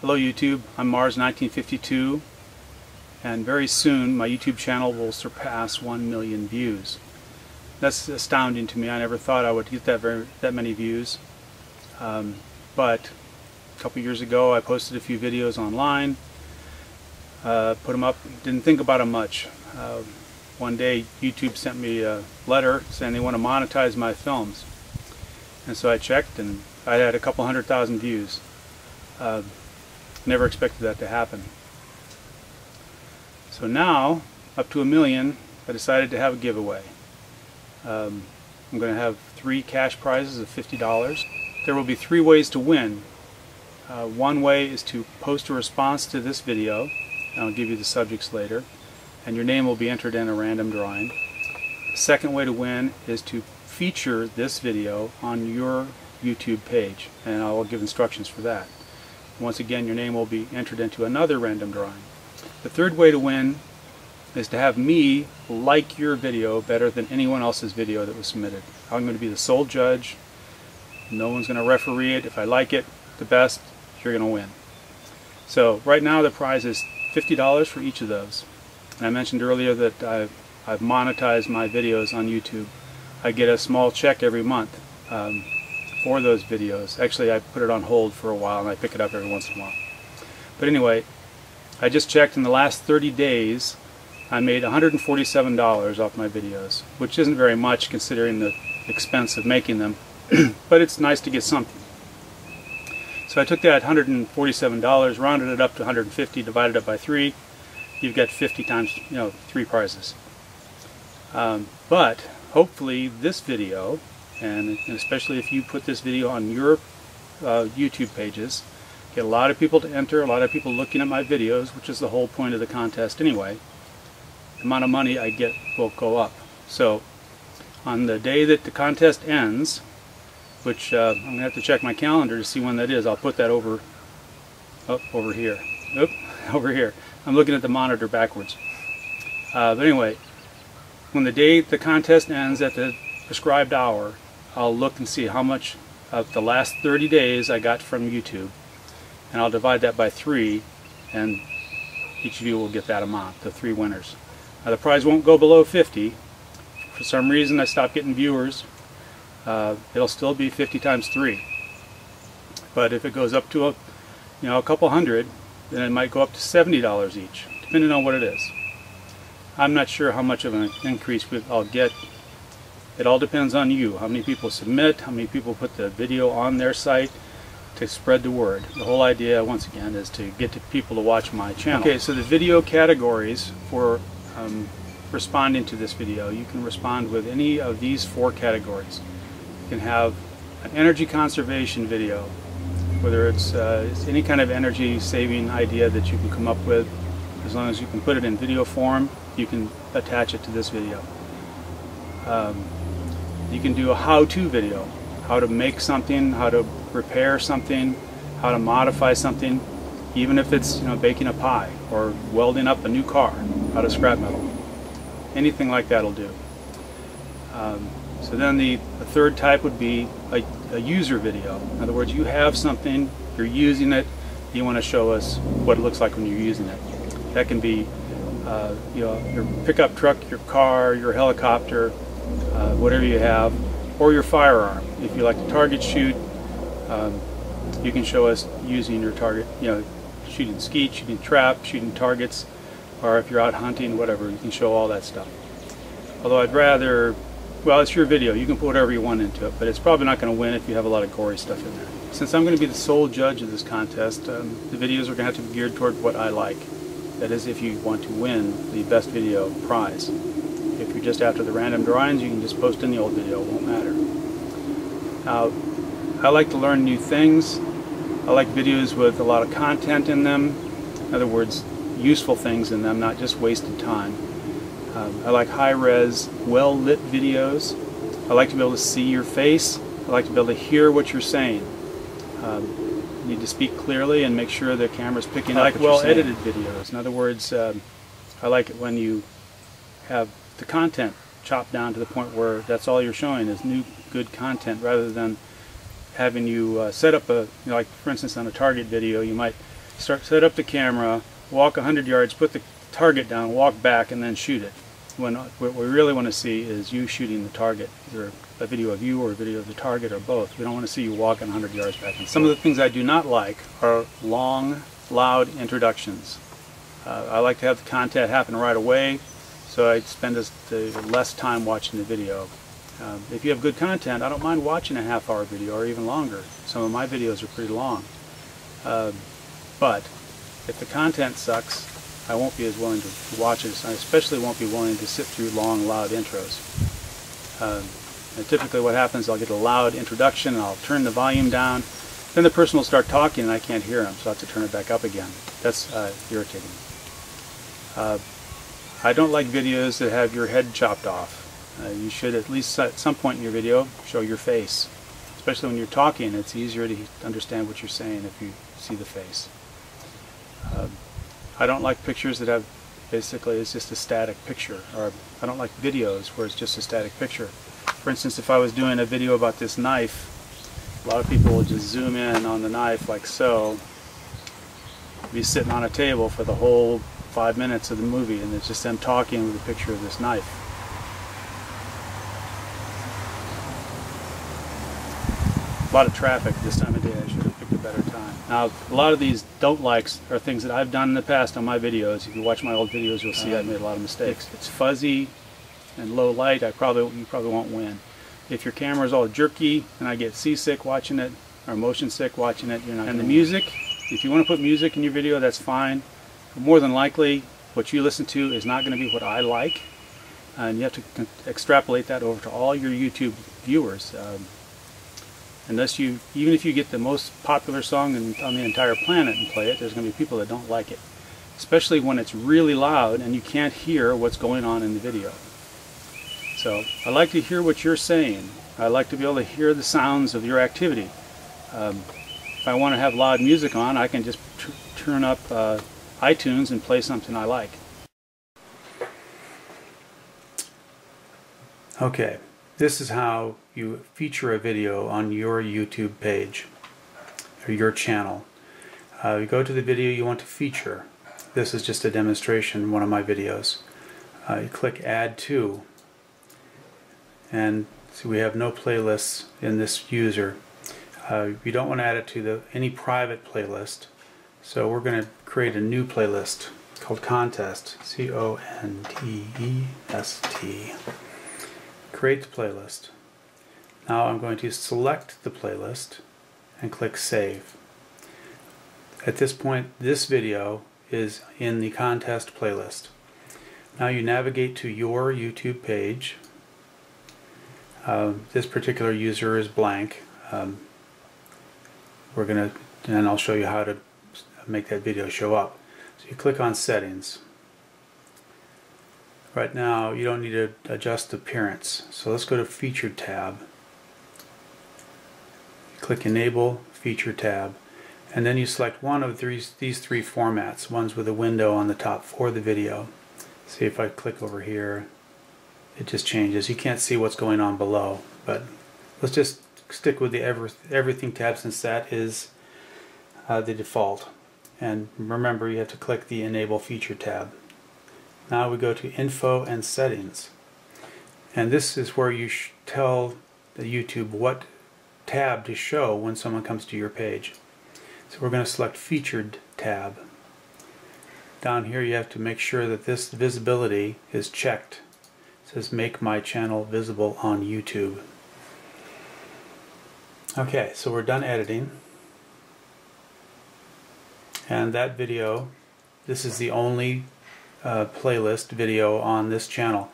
Hello YouTube, I'm Mars 1952, and very soon my YouTube channel will surpass 1 million views. That's astounding to me. I never thought I would get that many views. But a couple years ago I posted a few videos online, put them up, didn't think about them much. One day YouTube sent me a letter saying they want to monetize my films. And so I checked and I had a couple 100,000 views. Never expected that to happen. So now, up to 1 million, I decided to have a giveaway. I'm going to have 3 cash prizes of $50. There will be 3 ways to win. One way is to post a response to this video, and I'll give you the subjects later, and your name will be entered in a random drawing. The second way to win is to feature this video on your YouTube page, and I will give instructions for that. Once again, your name will be entered into another random drawing. The third way to win is to have me like your video better than anyone else's video that was submitted. I'm going to be the sole judge. No one's going to referee it. If I like it the best, you're going to win. So right now the prize is $50 for each of those. And I mentioned earlier that I've monetized my videos on YouTube. I get a small check every month for those videos. Actually, I put it on hold for a while and I pick it up every once in a while. But anyway, I just checked, in the last 30 days I made $147 off my videos, which isn't very much considering the expense of making them, but it's nice to get something. So I took that $147, rounded it up to $150, divided it by 3. You've got 50 times, 3 prizes. But hopefully this video, and especially if you put this video on your YouTube pages, get a lot of people to enter, a lot of people looking at my videos, which is the whole point of the contest anyway. The amount of money I get will go up. So on the day that the contest ends, which I'm going to have to check my calendar to see when that is, I'll put that over here. Over here. I'm looking at the monitor backwards. But anyway, when the day the contest ends at the prescribed hour, I'll look and see how much of the last 30 days I got from YouTube, and I'll divide that by 3, and each of you will get that amount, the 3 winners. Now the prize won't go below 50. For some reason I stopped getting viewers. It'll still be 50 times 3. But if it goes up to a couple hundred, then it might go up to $70 each, depending on what it is. I'm not sure how much of an increase I'll get. It all depends on you, how many people submit, how many people put the video on their site to spread the word. The whole idea, once again, is to get people to watch my channel. Okay, so the video categories for responding to this video, you can respond with any of these 4 categories. You can have an energy conservation video, whether it's any kind of energy saving idea that you can come up with. As long as you can put it in video form, you can attach it to this video. You can do a how-to video, how to make something, how to repair something, how to modify something, even if it's baking a pie or welding up a new car out of scrap metal. Anything like that will do. So then the third type would be a user video. In other words, you have something, you're using it, you want to show us what it looks like when you're using it. That can be your pickup truck, your car, your helicopter, whatever you have, or your firearm. If you like to target shoot, you can show us using your target, shooting skeet, shooting trap, shooting targets, or if you're out hunting, whatever, you can show all that stuff. Although I'd rather, well, it's your video, you can put whatever you want into it, but it's probably not going to win if you have a lot of gory stuff in there. Since I'm going to be the sole judge of this contest, the videos are going to have to be geared toward what I like. That is, if you want to win the best video prize. If you're just after the random drawings, you can just post in the old video, it won't matter. Now, I like to learn new things. I like videos with a lot of content in them. In other words, useful things in them, not just wasted time. I like high-res, well-lit videos. I like to be able to see your face. I like to be able to hear what you're saying. You need to speak clearly and make sure the camera's picking up what you're saying. I like well-edited videos. In other words, I like it when you have the content chopped down to the point where that's all you're showing is new, good content, rather than having you set up a, like for instance on a target video, you might set up the camera, walk 100 yards, put the target down, walk back, and then shoot it. When what we really want to see is you shooting the target, either a video of you or a video of the target or both. We don't want to see you walking 100 yards back. And some of the things I do not like are long, loud introductions. I like to have the content happen right away, so I spend less time watching the video. If you have good content, I don't mind watching a half-hour video or even longer. Some of my videos are pretty long. But if the content sucks, I won't be as willing to watch it. I especially won't be willing to sit through long, loud intros. And typically what happens, I'll get a loud introduction, and I'll turn the volume down. Then the person will start talking and I can't hear them, so I have to turn it back up again. That's irritating. I don't like videos that have your head chopped off. You should at least at some point in your video show your face. Especially when you're talking, it's easier to understand what you're saying if you see the face. I don't like pictures that have, basically it's just a static picture, or I don't like videos where it's just a static picture. For instance, if I was doing a video about this knife, a lot of people will just zoom in on the knife like so, be sitting on a table for the whole 5 minutes of the movie, and it's just them talking with a picture of this knife. A lot of traffic this time of day. I should have picked a better time. Now, a lot of these don't likes are things that I've done in the past on my videos. If you watch my old videos, you'll see I've made a lot of mistakes. It's fuzzy and low light. You probably won't win. If your camera is all jerky and I get seasick watching it or motion sick watching it, you're not. And the music, if you want to put music in your video, that's fine. But more than likely, what you listen to is not going to be what I like, and you have to extrapolate that over to all your YouTube viewers. Unless even if you get the most popular song on the entire planet and play it, there's going to be people that don't like it. Especially when it's really loud and you can't hear what's going on in the video. So I like to hear what you're saying. I like to be able to hear the sounds of your activity. If I want to have loud music on, I can just turn up iTunes and play something I like. Okay. This is how you feature a video on your YouTube page or your channel. You go to the video you want to feature. This is just a demonstration in one of my videos. You click Add To, and so we have no playlists in this user. You don't want to add it to any private playlist, so we're going to create a new playlist called Contest, C-O-N-T-E-S-T. Create the playlist. Now I'm going to select the playlist and click Save. At this point, this video is in the contest playlist. Now you navigate to your YouTube page. This particular user is blank. And I'll show you how to make that video show up. So you click on Settings. Right now you don't need to adjust appearance, so let's go to Featured tab. Click Enable Feature tab, and then you select one of these three formats, ones with a window on the top for the video. See, if I click over here, it just changes. You can't see what's going on below, but let's just stick with the Everything tab, since that is the default. And remember, you have to click the Enable Feature tab. Now we go to Info and Settings, and this is where you tell the YouTube what tab to show when someone comes to your page. So we're going to select Featured tab. Down here you have to make sure that this visibility is checked. It says Make My Channel Visible on YouTube. Okay, so we're done editing, and that video, this is the only playlist video on this channel.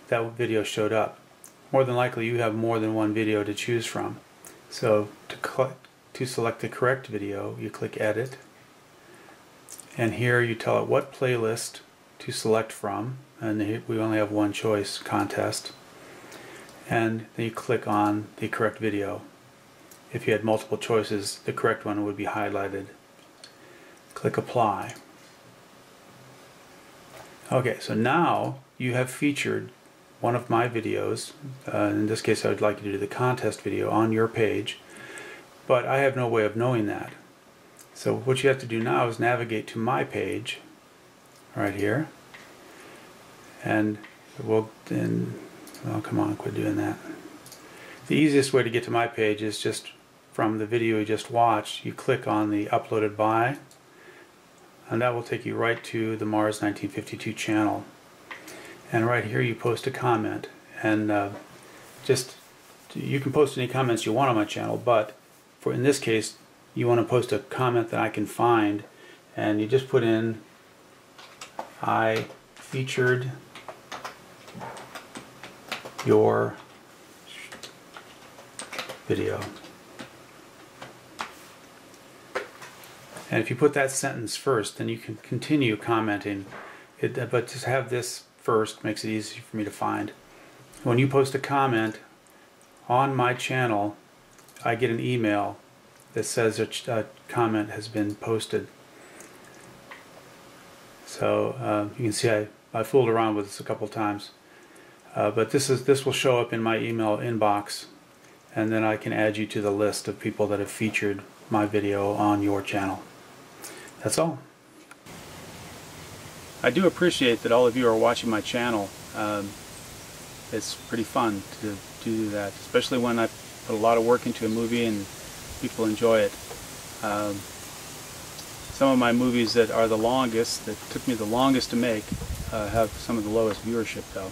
That video showed up. More than likely you have more than one video to choose from. So to select the correct video, you click Edit, and here you tell it what playlist to select from, and we only have one choice, Contest, and then you click on the correct video. If you had multiple choices, the correct one would be highlighted. Click Apply. Okay, so now you have featured one of my videos. In this case, I would like you to do the contest video on your page, but I have no way of knowing that. So what you have to do now is navigate to my page right here, and oh, come on, quit doing that. The easiest way to get to my page is just from the video you just watched. You click on the uploaded by, and that will take you right to the Mars 1952 channel. And right here you post a comment, and you can post any comments you want on my channel, but in this case you want to post a comment that I can find, and you just put in I featured your video. And if you put that sentence first, then you can continue commenting. But just have this first makes it easy for me to find. When you post a comment on my channel, I get an email that says a comment has been posted. So you can see I fooled around with this a couple times, but this will show up in my email inbox, and then I can add you to the list of people that have featured my video on your channel. That's all. I do appreciate that all of you are watching my channel. It's pretty fun to do that, especially when I put a lot of work into a movie and people enjoy it. Some of my movies that are the longest, that took me the longest to make, have some of the lowest viewership though.